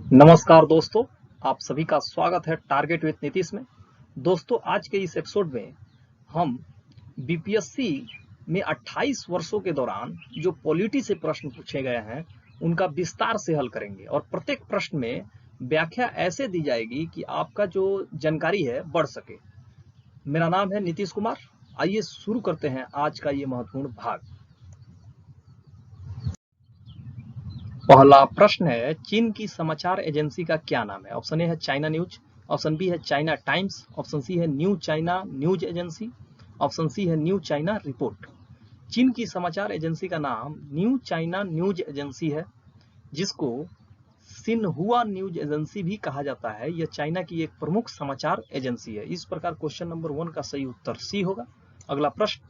नमस्कार दोस्तों, आप सभी का स्वागत है टारगेट विद नीतीश में। दोस्तों, आज के इस एपिसोड में हम बीपीएससी में 28 वर्षों के दौरान जो पॉलिटी से प्रश्न पूछे गए हैं उनका विस्तार से हल करेंगे और प्रत्येक प्रश्न में व्याख्या ऐसे दी जाएगी कि आपका जो जानकारी है बढ़ सके। मेरा नाम है नीतीश कुमार। आइए शुरू करते हैं आज का ये महत्वपूर्ण भाग। पहला प्रश्न है, चीन की समाचार एजेंसी का क्या नाम है? ऑप्शन ए है चाइना न्यूज, ऑप्शन बी है चाइना टाइम्स, ऑप्शन सी है new China news agency, option C है न्यू चाइना रिपोर्ट। चीन की समाचार एजेंसी का नाम न्यू चाइना न्यूज एजेंसी है, जिसको सिन्हुआ न्यूज एजेंसी भी कहा जाता है। यह चाइना की एक प्रमुख समाचार एजेंसी है। इस प्रकार क्वेश्चन नंबर 1 का सही उत्तर सी होगा। अगला प्रश्न,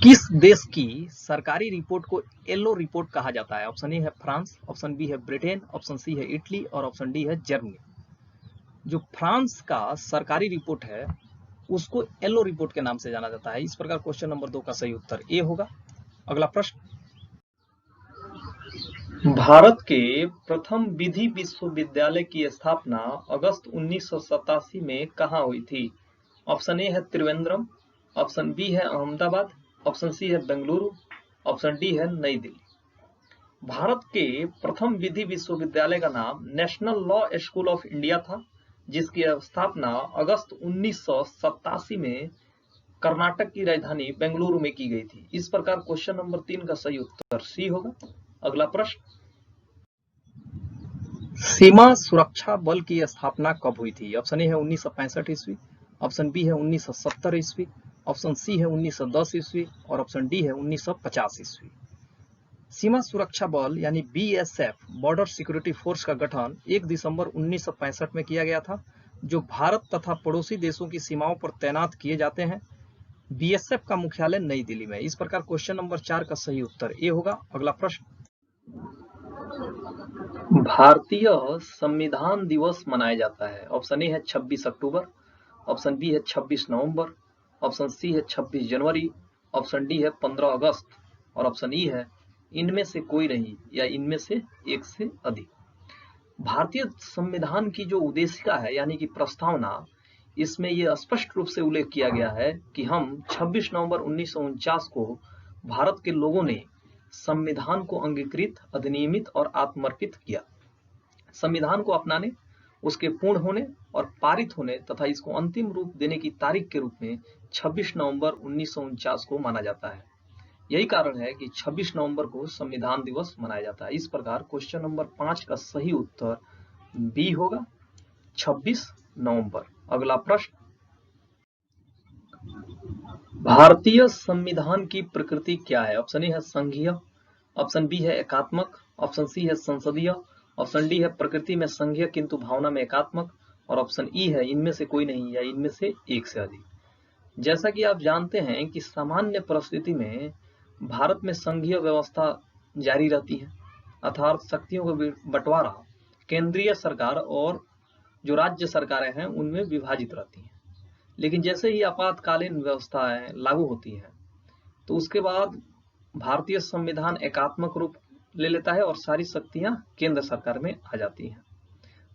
किस देश की सरकारी रिपोर्ट को येलो रिपोर्ट कहा जाता है? ऑप्शन ए है फ्रांस, ऑप्शन बी है ब्रिटेन, ऑप्शन सी है इटली और ऑप्शन डी है जर्मनी। जो फ्रांस का सरकारी रिपोर्ट है उसको येलो रिपोर्ट के नाम से जाना जाता है। इस प्रकार क्वेश्चन नंबर 2 का सही उत्तर ए होगा। अगला प्रश्न, भारत के प्रथम विधि विश्वविद्यालय की स्थापना अगस्त 1987 में कहाँ हुई थी? ऑप्शन ए है त्रिवेंद्रम, ऑप्शन बी है अहमदाबाद, ऑप्शन सी है बेंगलुरु, ऑप्शन डी है नई दिल्ली। भारत के प्रथम विधि विश्वविद्यालय का नाम national law school of India था, जिसकी स्थापना अगस्त 1987 में कर्नाटक की राजधानी बेंगलुरु में की गई थी। इस प्रकार क्वेश्चन नंबर 3 का सही उत्तर सी होगा। अगला प्रश्न, सीमा सुरक्षा बल की स्थापना कब हुई थी? ऑप्शन ए है 1965 ईस्वी, ऑप्शन बी है 1970 ईस्वी, ऑप्शन सी है 1910 ईस्वी और ऑप्शन डी है 1950 ईस्वी। सीमा सुरक्षा बल यानी बीएसएफ बॉर्डर सिक्योरिटी फोर्स का गठन 1 दिसंबर 1965 में किया गया था, जो भारत तथा पड़ोसी देशों की सीमाओं पर तैनात किए जाते हैं। बीएसएफ का मुख्यालय नई दिल्ली में। इस प्रकार क्वेश्चन नंबर 4 का सही उत्तर ए होगा। अगला प्रश्न, भारतीय संविधान दिवस मनाया जाता है। ऑप्शन ए है 26 अक्टूबर, ऑप्शन बी है 26 नवंबर, ऑप्शन सी है 26 जनवरी, ऑप्शन डी है 15 अगस्त और ऑप्शन ई है इनमें से कोई नहीं या इनमें से एक से अधिक। भारतीय संविधान की जो उद्देशिका है यानी कि प्रस्तावना, इसमें यह स्पष्ट रूप से उल्लेख किया गया है कि हम 26 नवंबर 1949 को भारत के लोगों ने संविधान को अंगीकृत, अधिनियमित और आत्मर्पित किया। संविधान को अपनाने, उसके पूर्ण होने और पारित होने तथा इसको अंतिम रूप देने की तारीख के रूप में 26 नवंबर 1949 को माना जाता है। यही कारण है कि 26 नवंबर को संविधान दिवस मनाया जाता है। इस प्रकार क्वेश्चन नंबर 5 का सही उत्तर बी होगा, 26 नवंबर। अगला प्रश्न, भारतीय संविधान की प्रकृति क्या है? ऑप्शन ए है संघीय, ऑप्शन बी है एकात्मक, ऑप्शन सी है संसदीय, ऑप्शन डी है प्रकृति में संघीय किंतु भावना में एकात्मक और ऑप्शन ई है इनमें से कोई नहीं या इनमें से एक से अधिक। जैसा कि आप जानते हैं कि सामान्य परिस्थिति में भारत में संघीय व्यवस्था जारी रहती है, अर्थात शक्तियों का बंटवारा केंद्रीय सरकार और जो राज्य सरकारें हैं उनमें विभाजित रहती हैं। लेकिन जैसे ही आपातकालीन व्यवस्थाएं लागू होती है तो उसके बाद भारतीय संविधान एकात्मक रूप ले लेता है और सारी शक्तियां केंद्र सरकार में आ जाती हैं।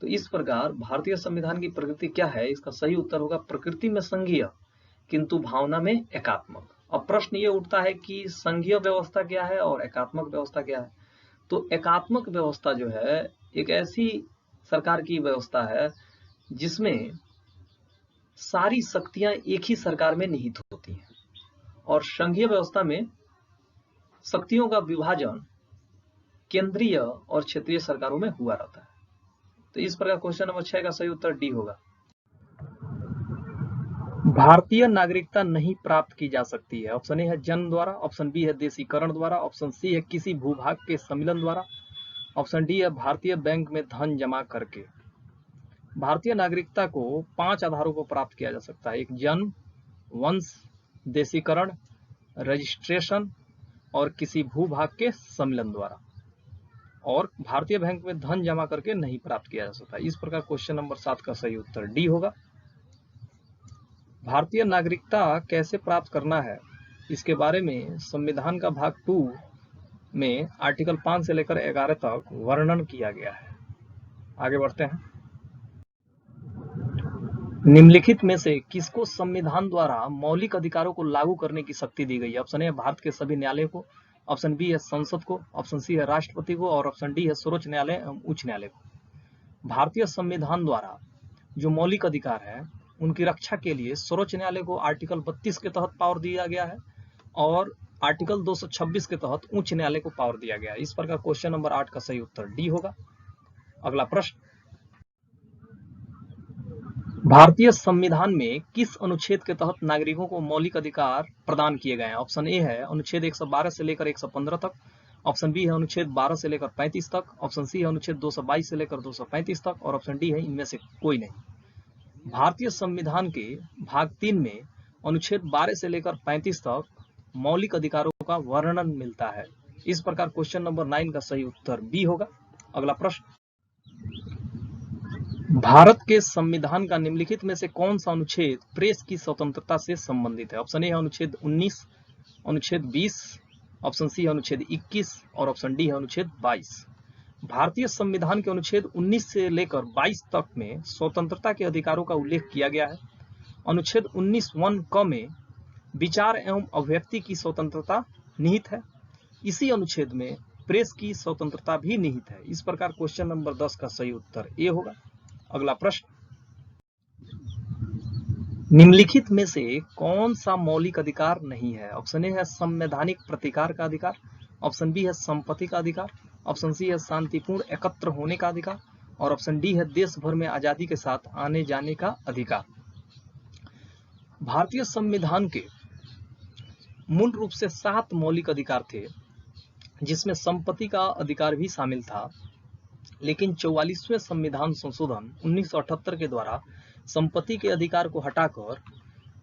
तो इस प्रकार भारतीय संविधान की प्रकृति क्या है? इसका सही उत्तर होगा प्रकृति में संघीय किंतु भावना में एकात्मक। अब प्रश्न ये उठता है कि संघीय व्यवस्था क्या है और एकात्मक व्यवस्था क्या है? तो एकात्मक व्यवस्था जो है एक ऐसी सरकार की व्यवस्था है जिसमें सारी शक्तियां एक ही सरकार में निहित होती हैं और संघीय व्यवस्था में शक्तियों का विभाजन केंद्रीय और क्षेत्रीय सरकारों में हुआ रहता है। तो इस प्रकार क्वेश्चन नंबर 6 का सही उत्तर डी होगा। भारतीय नागरिकता नहीं प्राप्त की जा सकती है। ऑप्शन ए है जन्म द्वारा, ऑप्शन बी है देशीकरण द्वारा, ऑप्शन सी है किसी भूभाग के सम्मिलन द्वारा, ऑप्शन डी है भारतीय बैंक में धन जमा करके। भारतीय नागरिकता को 5 आधारों पर प्राप्त किया जा सकता है। एक जन्म, वंश, देशीकरण, रजिस्ट्रेशन और किसी भूभाग के सम्मिलन द्वारा, और भारतीय बैंक में धन जमा करके नहीं प्राप्त किया जा सकता। इस प्रकार क्वेश्चन नंबर 7 का सही उत्तर डी होगा। भारतीय नागरिकता कैसे प्राप्त करना है, इसके बारे में संविधान का भाग 2 में आर्टिकल 5 से लेकर 11 तक वर्णन किया गया है। आगे बढ़ते हैं। निम्नलिखित में से किसको संविधान द्वारा मौलिक अधिकारों को लागू करने की शक्ति दी गई है? ऑप्शन ए भारत के सभी न्यायालयों को, ऑप्शन बी है संसद को, ऑप्शन सी है राष्ट्रपति को और ऑप्शन डी है सर्वोच्च न्यायालय एवं उच्च न्यायालय को। भारतीय संविधान द्वारा जो मौलिक अधिकार है उनकी रक्षा के लिए सर्वोच्च न्यायालय को आर्टिकल 32 के तहत पावर दिया गया है और आर्टिकल 226 के तहत उच्च न्यायालय को पावर दिया गया है। इस प्रकार क्वेश्चन नंबर 8 का सही उत्तर डी होगा। अगला प्रश्न, भारतीय संविधान में किस अनुच्छेद के तहत नागरिकों को मौलिक अधिकार प्रदान किए गए हैं? ऑप्शन ए है अनुच्छेद 112 से लेकर 115 तक, ऑप्शन बी है अनुच्छेद 12 से लेकर 35 तक, ऑप्शन सी है अनुच्छेद 222 से लेकर 235 तक और ऑप्शन डी है इनमें से कोई नहीं। भारतीय संविधान के भाग 3 में अनुच्छेद 12 से लेकर 35 तक मौलिक अधिकारों का वर्णन मिलता है। इस प्रकार क्वेश्चन नंबर 9 का सही उत्तर बी होगा। अगला प्रश्न, भारत के संविधान का निम्नलिखित में से कौन सा अनुच्छेद प्रेस की स्वतंत्रता से संबंधित है? ऑप्शन ए है अनुच्छेद 19, अनुच्छेद 20, ऑप्शन सी है अनुच्छेद 21 और ऑप्शन डी है अनुच्छेद 22। भारतीय संविधान के अनुच्छेद 19 से लेकर 22 तक में स्वतंत्रता के अधिकारों का उल्लेख किया गया है। अनुच्छेद 19(1) क में विचार एवं अभिव्यक्ति की स्वतंत्रता निहित है। इसी अनुच्छेद में प्रेस की स्वतंत्रता भी निहित है। इस प्रकार क्वेश्चन नंबर 10 का सही उत्तर ए होगा। अगला प्रश्न, निम्नलिखित में से कौन सा मौलिक अधिकार नहीं है? ऑप्शन ए है संवैधानिक प्रतिकार का अधिकार, ऑप्शन बी है संपत्ति का अधिकार, ऑप्शन सी है शांतिपूर्ण एकत्र होने का अधिकार और ऑप्शन डी है देश भर में आजादी के साथ आने जाने का अधिकार। भारतीय संविधान के मूल रूप से 7 मौलिक अधिकार थे जिसमें संपत्ति का अधिकार भी शामिल था, लेकिन 44वें संविधान संशोधन 1978 के द्वारा संपत्ति के अधिकार को हटाकर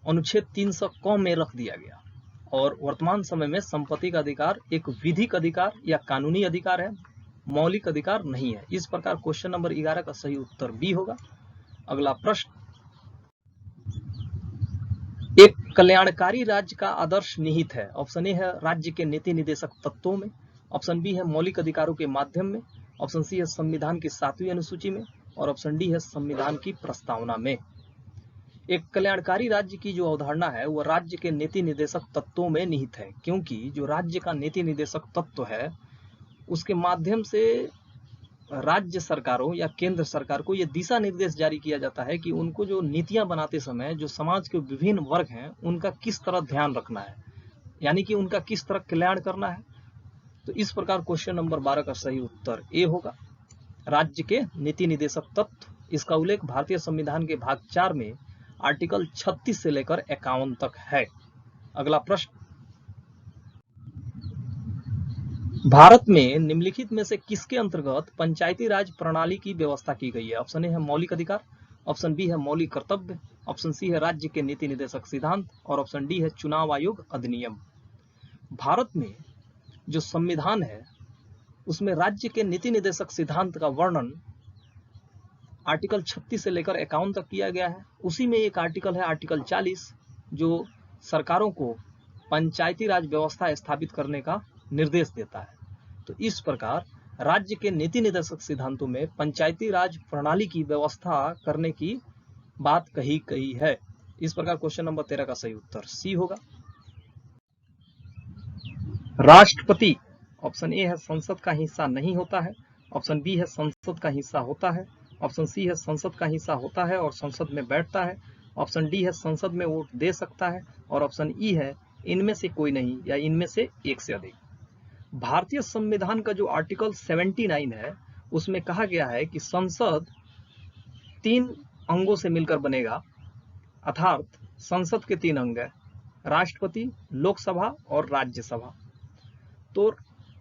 अनुच्छेद 300 क में रख दिया गया और वर्तमान समय में संपत्ति का अधिकार एक विधिक अधिकार या कानूनी अधिकार है, मौलिक अधिकार नहीं है। इस प्रकार क्वेश्चन नंबर 11 का सही उत्तर बी होगा। अगला प्रश्न, एक कल्याणकारी राज्य का आदर्श निहित है। ऑप्शन ए है राज्य के नीति निर्देशक तत्वों में, ऑप्शन बी है मौलिक अधिकारों के माध्यम में, ऑप्शन सी है संविधान की 7वीं अनुसूची में और ऑप्शन डी है संविधान की प्रस्तावना में। एक कल्याणकारी राज्य की जो अवधारणा है वह राज्य के नीति निर्देशक तत्वों में निहित है, क्योंकि जो राज्य का नीति निर्देशक तत्व है उसके माध्यम से राज्य सरकारों या केंद्र सरकार को यह दिशा निर्देश जारी किया जाता है कि उनको जो नीतियां बनाते समय जो समाज के विभिन्न वर्ग हैं उनका किस तरह ध्यान रखना है, यानी कि उनका किस तरह कल्याण करना है। तो इस प्रकार क्वेश्चन नंबर 12 का सही उत्तर ए होगा, राज्य के नीति निर्देशक तत्व। इसका उल्लेख भारतीय संविधान के भाग 4 में आर्टिकल 36 से लेकर 51 तक है। अगला प्रश्न, भारत में निम्नलिखित में से किसके अंतर्गत पंचायती राज प्रणाली की व्यवस्था की गई है? ऑप्शन ए है मौलिक अधिकार, ऑप्शन बी है मौलिक कर्तव्य, ऑप्शन सी है राज्य के नीति निर्देशक सिद्धांत और ऑप्शन डी है चुनाव आयोग अधिनियम। भारत में जो संविधान है उसमें राज्य के नीति निर्देशक सिद्धांत का वर्णन आर्टिकल 36 से लेकर 51 तक किया गया है। उसी में एक आर्टिकल है आर्टिकल 40 जो सरकारों को पंचायती राज व्यवस्था स्थापित करने का निर्देश देता है। तो इस प्रकार राज्य के नीति निर्देशक सिद्धांतों में पंचायती राज प्रणाली की व्यवस्था करने की बात कही गई है। इस प्रकार क्वेश्चन नंबर 13 का सही उत्तर सी होगा। राष्ट्रपति ऑप्शन ए है संसद का हिस्सा नहीं होता है, ऑप्शन बी है संसद का हिस्सा होता है, ऑप्शन सी है संसद का हिस्सा होता है और संसद में बैठता है, ऑप्शन डी है संसद में वोट दे सकता है और ऑप्शन ई है इनमें से कोई नहीं या इनमें से एक से अधिक। भारतीय संविधान का जो आर्टिकल 79 है उसमें कहा गया है कि संसद 3 अंगों से मिलकर बनेगा, अर्थात संसद के 3 अंग है, राष्ट्रपति, लोकसभा और राज्यसभा। तो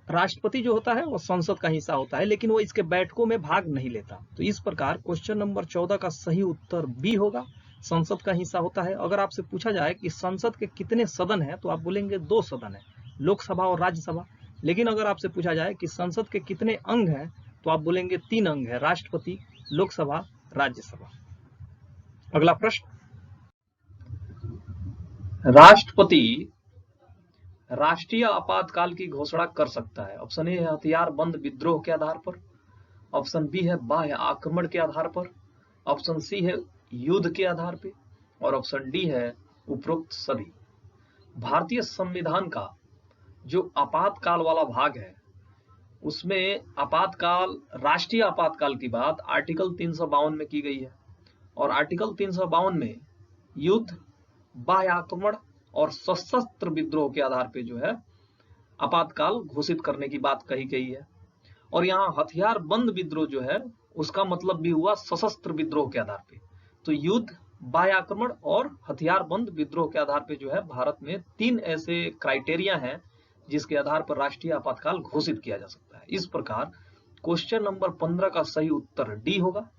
राष्ट्रपति जो होता है वो संसद का हिस्सा होता है, लेकिन वो इसके बैठकों में भाग नहीं लेता। तो इस प्रकार क्वेश्चन नंबर 14 का सही उत्तर बी होगा, संसद का हिस्सा होता है। अगर आपसे पूछा जाए कि संसद के कितने सदन हैं तो आप बोलेंगे 2 सदन है, लोकसभा और राज्यसभा। लेकिन अगर आपसे पूछा जाए कि संसद के कितने अंग हैं तो आप बोलेंगे 3 अंग है, राष्ट्रपति, लोकसभा, राज्यसभा। अगला प्रश्न, राष्ट्रपति राष्ट्रीय आपातकाल की घोषणा कर सकता है? ऑप्शन ए है हथियार बंद विद्रोह के आधार पर, ऑप्शन बी है बाह्य आक्रमण के आधार पर, ऑप्शन सी है युद्ध के आधार पर, और ऑप्शन डी है उपरोक्त सभी। भारतीय संविधान का जो आपातकाल वाला भाग है उसमें आपातकाल, राष्ट्रीय आपातकाल की बात आर्टिकल 352 में की गई है, और आर्टिकल 352 में युद्ध, बाह्य आक्रमण और सशस्त्र विद्रोह के आधार पर जो है आपातकाल घोषित करने की बात कही गई है। और यहाँ हथियार बंद विद्रोह जो है उसका मतलब भी हुआ सशस्त्र विद्रोह के आधार पे। तो युद्ध, बाह्य आक्रमण और हथियार बंद विद्रोह के आधार पे जो है भारत में 3 ऐसे क्राइटेरिया हैं जिसके आधार पर राष्ट्रीय आपातकाल घोषित किया जा सकता है। इस प्रकार क्वेश्चन नंबर 15 का सही उत्तर डी होगा,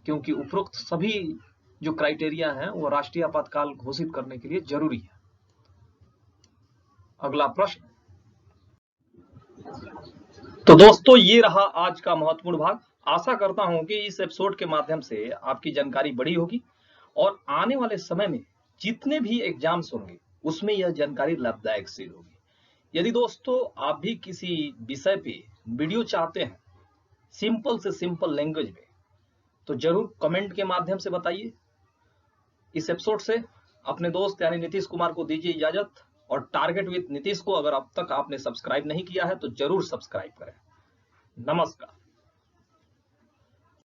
क्योंकि उपरोक्त सभी जो क्राइटेरिया हैं वो राष्ट्रीय आपातकाल घोषित करने के लिए जरूरी है। अगला प्रश्न। तो दोस्तों ये रहा आज का महत्वपूर्ण भाग। आशा करता हूं कि इस एपिसोड के माध्यम से आपकी जानकारी बढ़ी होगी और आने वाले समय में जितने भी एग्जाम्स होंगे उसमें यह जानकारी लाभदायक सिद्ध होगी। यदि दोस्तों आप भी किसी विषय पे वीडियो चाहते हैं सिंपल से सिंपल लैंग्वेज में, तो जरूर कमेंट के माध्यम से बताइए। इस एपिसोड से अपने दोस्त यानी नीतीश कुमार को दीजिए इजाजत, और टारगेट विद नीतीश को अगर अब तक आपने सब्सक्राइब नहीं किया है तो जरूर सब्सक्राइब करें। नमस्कार।